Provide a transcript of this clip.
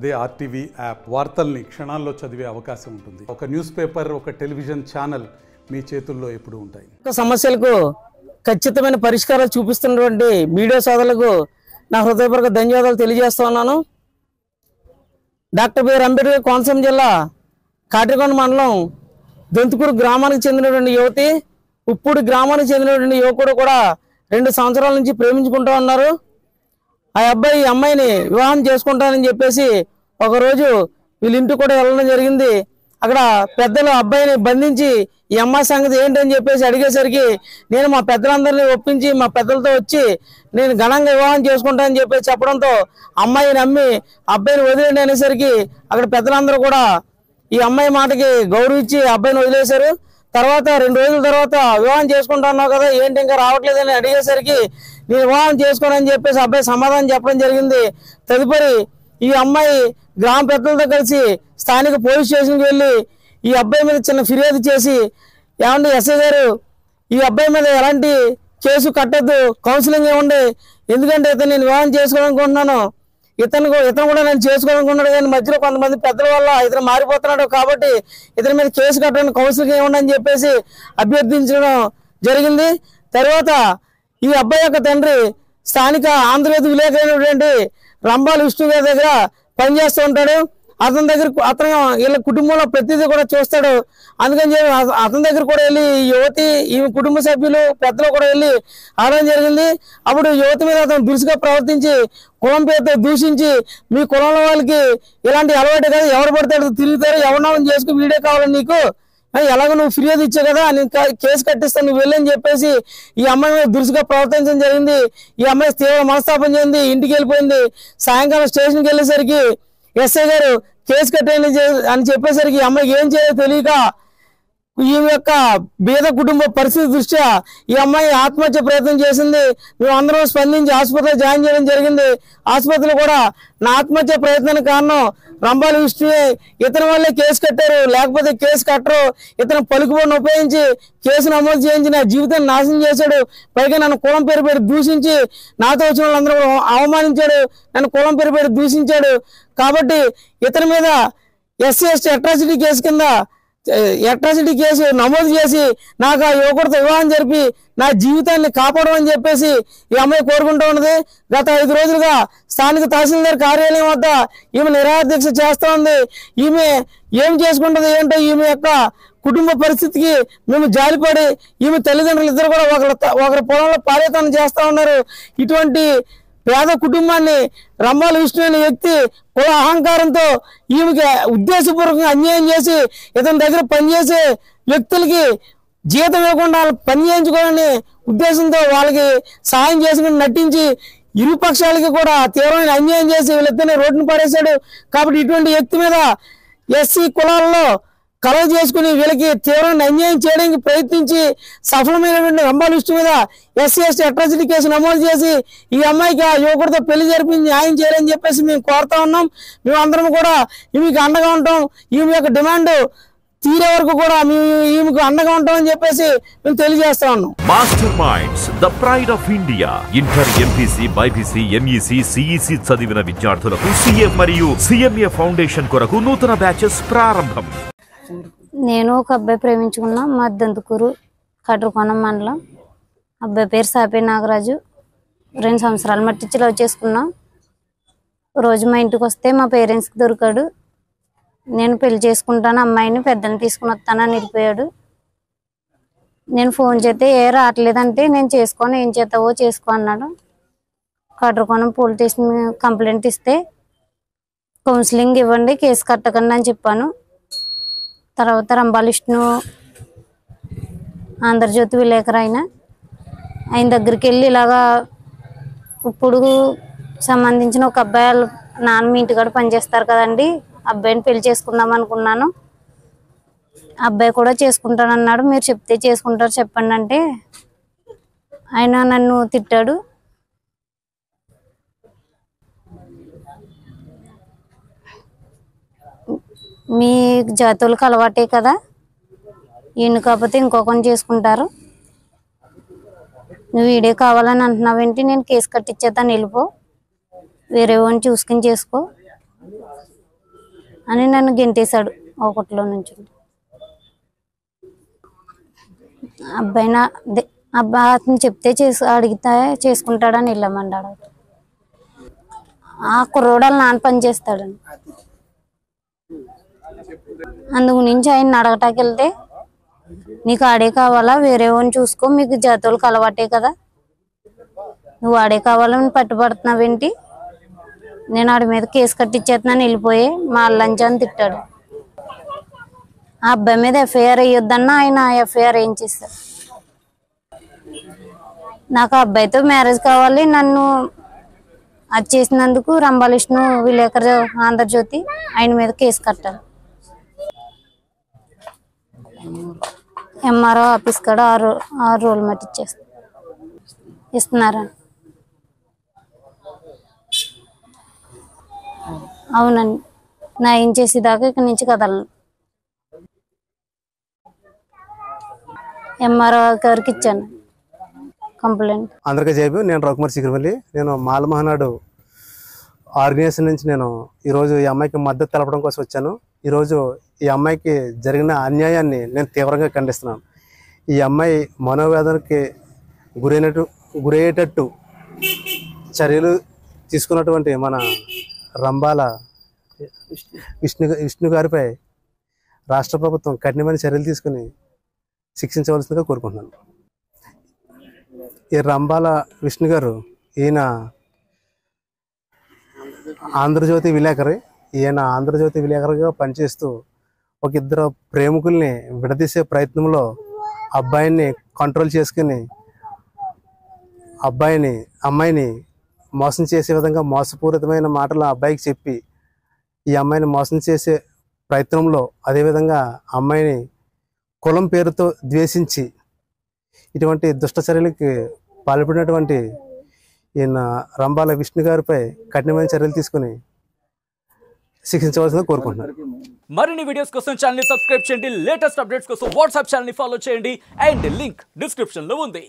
అదే RTV app వార్తల్ని క్షణాల్లో చదివే అవకాశం ఉంటుంది. ఒక న్యూస్ పేపర్, ఒక టెలివిజన్ ఛానల్ మీ చేతుల్లో ఎప్పుడూ ఉంటాయి. సమస్యలకు ఖచ్చితమైన పరిష్కారాలు చూపిస్తున్నటువంటి మీడియా సోదరులకు నా హృదయపూర్వక ధన్యవాదాలు తెలియజేస్తా ఉన్నాను. డాక్టర్ బిఆర్ అంబేద్కర్ కోనసీమ జిల్లా కాట్రికొండ మండలం దొంతుకూరు గ్రామానికి చెందినటువంటి యువతి, ఉప్పూడి గ్రామానికి చెందినటువంటి యువకుడు కూడా 2 సంవత్సరాల నుంచి ప్రేమించుకుంటూ ఉన్నారు. ఆ అబ్బాయి ఈ అమ్మాయిని వివాహం చేసుకుంటానని చెప్పేసి ఒకరోజు వీళ్ళ ఇంటికి కూడా వెళ్ళడం జరిగింది. అక్కడ పెద్దలు అబ్బాయిని బంధించి ఈ అమ్మాయి సంగతి ఏంటని చెప్పేసి అడిగేసరికి నేను మా పెద్దలందరినీ ఒప్పించి మా పెద్దలతో వచ్చి నేను ఘనంగా వివాహం చేసుకుంటానని చెప్పేసి చెప్పడంతో అమ్మాయిని నమ్మి అబ్బాయిని వదిలేండి అనేసరికి అక్కడ పెద్దలందరూ కూడా ఈ అమ్మాయి మాటకి గౌరవించి అబ్బాయిని వదిలేశారు. తర్వాత 2 రోజుల తర్వాత వివాహం చేసుకుంటున్నావు కదా, ఏంటి ఇంకా రావట్లేదని అడిగేసరికి నేను వివాహం చేసుకోనని చెప్పేసి అబ్బాయి సమాధానం చెప్పడం జరిగింది. తదుపరి ఈ అమ్మాయి గ్రామ పెద్దలతో కలిసి స్థానిక పోలీస్ స్టేషన్కి వెళ్ళి ఈ అబ్బాయి మీద చిన్న ఫిర్యాదు చేసి, ఏమండి ఎస్ఐ గారు, ఈ అబ్బాయి మీద ఎలాంటి కేసు కట్టద్దు, కౌన్సిలింగ్ ఇవ్వండి, ఎందుకంటే ఇతను నేను వివాహం చేసుకోవాలనుకుంటున్నాను, ఇతను కూడా నేను చేసుకోవాలనుకున్నాడు, కానీ మధ్యలో కొంతమంది పెద్దల వల్ల ఇతను మారిపోతున్నాడు కాబట్టి ఇతని మీద కేసు కట్టండి, కౌన్సిలింగ్ ఇవ్వండి అని చెప్పేసి అభ్యర్థించడం జరిగింది. తర్వాత ఈ అబ్బాయి యొక్క తండ్రి స్థానిక ఆంధ్రజ్యోతి విలేకరైనటువంటి రంబాల విష్ణు గారి దగ్గర పనిచేస్తూ ఉంటాడు. అతను వీళ్ళ కుటుంబంలో ప్రతిదీ కూడా చూస్తాడు. అందుకని చెప్పి అతని దగ్గర కూడా వెళ్ళి యువతి, ఈమె కుటుంబ సభ్యులు, పెద్దలు కూడా వెళ్ళి ఆడడం జరిగింది. అప్పుడు యువతి మీద అతను దురుసుగా ప్రవర్తించి కులం పేరుతో దూషించి, మీ కులంలో వాళ్ళకి ఇలాంటి అలవాటు కదా, ఎవరు పడతాడు తిరుగుతారు, ఎవరినామని చేసుకుని వీడియో కావాలి నీకు, ఎలాగో నువ్వు ఫిర్యాదు ఇచ్చావు కదా, నేను కేసు కట్టిస్తాను, నువ్వు వెళ్ళని చెప్పేసి ఈ అమ్మాయి మీద దురుసుగా ప్రవర్తించడం జరిగింది. ఈ అమ్మాయి తీవ్ర మనస్తాపం చెంది ఇంటికి వెళ్ళిపోయింది. సాయంకాలం స్టేషన్కి వెళ్ళేసరికి ఎస్ఐ గారు కేసు కట్టేయండి అని చెప్పేసరికి ఈ అమ్మాయికి ఏం చేయాలో తెలియక ఈమె యొక్క బీద కుటుంబ పరిస్థితి దృష్ట్యా ఈ అమ్మాయి ఆత్మహత్య ప్రయత్నం చేసింది. మేము అందరం స్పందించి ఆసుపత్రిలో జాయిన్ చేయడం జరిగింది. ఆసుపత్రిలో కూడా నా ఆత్మహత్య ప్రయత్నానికి కారణం రంబాల విష్ణువే, ఇతని వల్లే కేసు కట్టారు, లేకపోతే కేసు కట్టరు, ఇతను పలుకుబడిని ఉపయోగించి కేసు నమోదు చేయించి నా జీవితాన్ని నాశనం చేశాడు, పైగా నన్ను కులం పేరు పెట్టి దూషించి నాతో వచ్చిన వాళ్ళందరూ అవమానించాడు, నన్ను కులం పేరు పెట్టి దూషించాడు. కాబట్టి ఇతని మీద SC/ST అట్రాసిటీ కేసు కింద అట్రాసిటీ కేసు నమోదు చేసి నాకు ఆ యువకుడితో వివాహం జరిపి నా జీవితాన్ని కాపాడమని చెప్పేసి ఈ అమ్మాయి కోరుకుంటూ ఉన్నది. గత 5 రోజులుగా స్థానిక తహసీల్దార్ కార్యాలయం వద్ద ఈమె నిరాహార దీక్ష చేస్తూ ఉంది. ఈమె ఏం చేసుకుంటుంది ఏంటో, ఈమె యొక్క కుటుంబ పరిస్థితికి మేము జాలిపడి ఈమె తల్లిదండ్రులు ఇద్దరు కూడా ఒకరి పొలంలో పారేతనం చేస్తూ ఉన్నారు. ఇటువంటి పేద కుటుంబాన్ని రంబాల విష్ణు అనే వ్యక్తి కుల అహంకారంతో ఈమెకి ఉద్దేశపూర్వకంగా అన్యాయం చేసి ఇతని దగ్గర పనిచేసే వ్యక్తులకి జీతం ఇవ్వకుండా పని చేయించుకోవాలని ఉద్దేశంతో వాళ్ళకి సాయం చేసుకుని నటించి ఇరు పక్షాలకి కూడా తీవ్రమైన అన్యాయం చేసి వీళ్ళిద్దరిని రోడ్డును పడేశాడు. కాబట్టి ఇటువంటి వ్యక్తి మీద SC కులాలలో కలవ చేసుకుని వీళ్ళకి తీవ్రమైన అన్యాయం చేయడానికి ప్రయత్నించి సఫలమైనటువంటి రంబాల విష్ణు మీద SC/ST అట్రాసిటీ కేసు నమోదు చేసి ఈ అమ్మాయికి ఆ యువకుడితో పెళ్లి జరిపించి న్యాయం చేయాలని చెప్పేసి మేము కోరుతా ఉన్నాం. మేము అందరం కూడా ఈమెకి అండగా ఉంటాం. ఈమె యొక్క డిమాండ్ తీరే వరకు కూడా మేము ఈమెకు అండగా ఉంటామని చెప్పేసి మేము తెలియజేస్తా ఉన్నాం. Master minds, the pride of India. Inter, MPC, BIPC, MEC, CEC చదివిన విద్యార్థులకు CA మరియు CMA ఫౌండేషన్ కొరకు నూతన బ్యాచెస్ ప్రారంభం. నేను ఒక అబ్బాయి ప్రేమించుకున్నా. మా దొంతుకూరు కాట్రికొండ మండలం. అబ్బాయి పేరు సాపే నాగరాజు. 2 సంవత్సరాలు మట్టించి లవ్ చేసుకున్నాం. రోజు మా ఇంటికి వస్తే మా పేరెంట్స్కి దొరికాడు. నేను పెళ్లి చేసుకుంటాను, అమ్మాయిని పెద్దల్ని తీసుకుని వస్తానని వెళ్ళిపోయాడు. నేను ఫోన్ చేస్తే రావట్లేదంటే నేను చేసుకోను, ఏం చేస్తావో చేసుకో అన్నాడు. కాట్రికొండ పోలీస్ స్టేషన్ కంప్లైంట్ ఇస్తే కౌన్సిలింగ్ ఇవ్వండి, కేసు కట్టకండి అని చెప్పాను. తర్వాత రంబాల విష్ణు ఆంధ్రజ్యోతి విలేకరు ఆయన దగ్గరికి వెళ్ళి ఇలాగా ఇప్పుడు సంబంధించిన ఒక అబ్బాయి వాళ్ళ నాన్న మీ ఇంటికాడ పనిచేస్తారు కదండి, అబ్బాయిని పెళ్లి చేసుకుందాం అనుకున్నాను, అబ్బాయి కూడా చేసుకుంటానన్నాడు, మీరు చెప్తే చేసుకుంటారు చెప్పండి అంటే ఆయన నన్ను తిట్టాడు. మీ జాతులకు అలవాటే కదా, ఈయన కాకపోతే ఇంకొకరిని చేసుకుంటారు, నువ్వు వీడే కావాలని అంటున్నావేంటి, నేను కేసు కట్టించేతాను, వెళ్ళిపో, వేరే వాడిని చూసుకుని చేసుకో, అని నన్ను గెంటేశాడు ఒకటిలో నుంచి. అబ్బాయి అతను చెప్తే అడిగితే చేసుకుంటాడని వెళ్ళామన్నాడు. ఆ కుర్రోడాలు నాన్న పని చేస్తాడని అందుకు నుంచి ఆయన అడగటానికి వెళ్తే, నీకు ఆడే కావాలా వేరే వాడిని చూసుకో, మీకు జాతోళ్ళకి అలవాటే కదా, నువ్వు ఆడే కావాలని పట్టుబడుతున్నావేంటి, నేను ఆడి మీద కేసు కట్టించేస్తున్నాను వెళ్ళిపోయి మా లంచాన్ని తిట్టాడు. ఆ అబ్బాయి మీద ఎఫ్ఐఆర్ అయ్యొద్దన్నా ఆయన ఎఫ్ఐఆర్ ఏం చేశారు. నాకు ఆ అబ్బాయితో మ్యారేజ్ కావాలి, నన్ను అది చేసినందుకు రంభాలిష్ణు విలేకరు ఆంధ్రజ్యోతి ఆయన మీద కేసు కట్టాలి. ఎంఆర్ఓ ఆఫీస్ కాడ 6 రోజులు మట్టి ఇస్తున్నారా? అవునండి, నా ఏం చేసేదాకా ఇక్కడి నుంచి కదలను. ఎంఆర్ఓ గారికి ఇచ్చాను కంప్లైంట్. అందరికీ జైబు. నేను రఘుకుమార్ శిఖరవల్లి. నేను మాల మహానాడు ఆర్గనైజేషన్ నుంచి నేను ఈరోజు ఈ అమ్మాయికి మద్దతు తెలపడం కోసం వచ్చాను. ఈరోజు ఈ అమ్మాయికి జరిగిన అన్యాయాన్ని నేను తీవ్రంగా ఖండిస్తున్నాను. ఈ అమ్మాయి మనోవేదనకి గురయ్యేటట్టు చర్యలు తీసుకున్నటువంటి మన రంభాల విష్ణు గారిపై రాష్ట్ర ప్రభుత్వం కఠినమైన చర్యలు తీసుకుని శిక్షించవలసిందిగా కోరుకుంటున్నాను. ఈ రంభాల విష్ణు గారు ఈయన ఆంధ్రజ్యోతి విలేకరి. ఈయన ఆంధ్రజ్యోతి విలేకరిగా పనిచేస్తూ ఒక ఇద్దరు ప్రేమికుల్ని విడదీసే ప్రయత్నంలో అబ్బాయిని కంట్రోల్ చేసుకుని అమ్మాయిని మోసం చేసే విధంగా మోసపూరితమైన మాటలు అబ్బాయికి చెప్పి ఈ అమ్మాయిని మోసం చేసే ప్రయత్నంలో, అదేవిధంగా అమ్మాయిని కులం పేరుతో ద్వేషించి ఇటువంటి దుష్టచర్యలకి పాల్పడినటువంటి ఈయన రంభాల విష్ణు గారిపై కఠినమైన చర్యలు తీసుకుని శిక్షించవలసిందిగా కోరుకుంటున్నారు. మరిన్ని వీడియోస్ కోసం ఛానల్ ని సబ్స్క్రైబ్ చేయండి. లేటెస్ట్ అప్డేట్స్ కోసం వాట్సాప్ ఛానల్ ని ఫాలో చేయండి. అండ్ లింక్ డిస్క్రిప్షన్ లో ఉంది.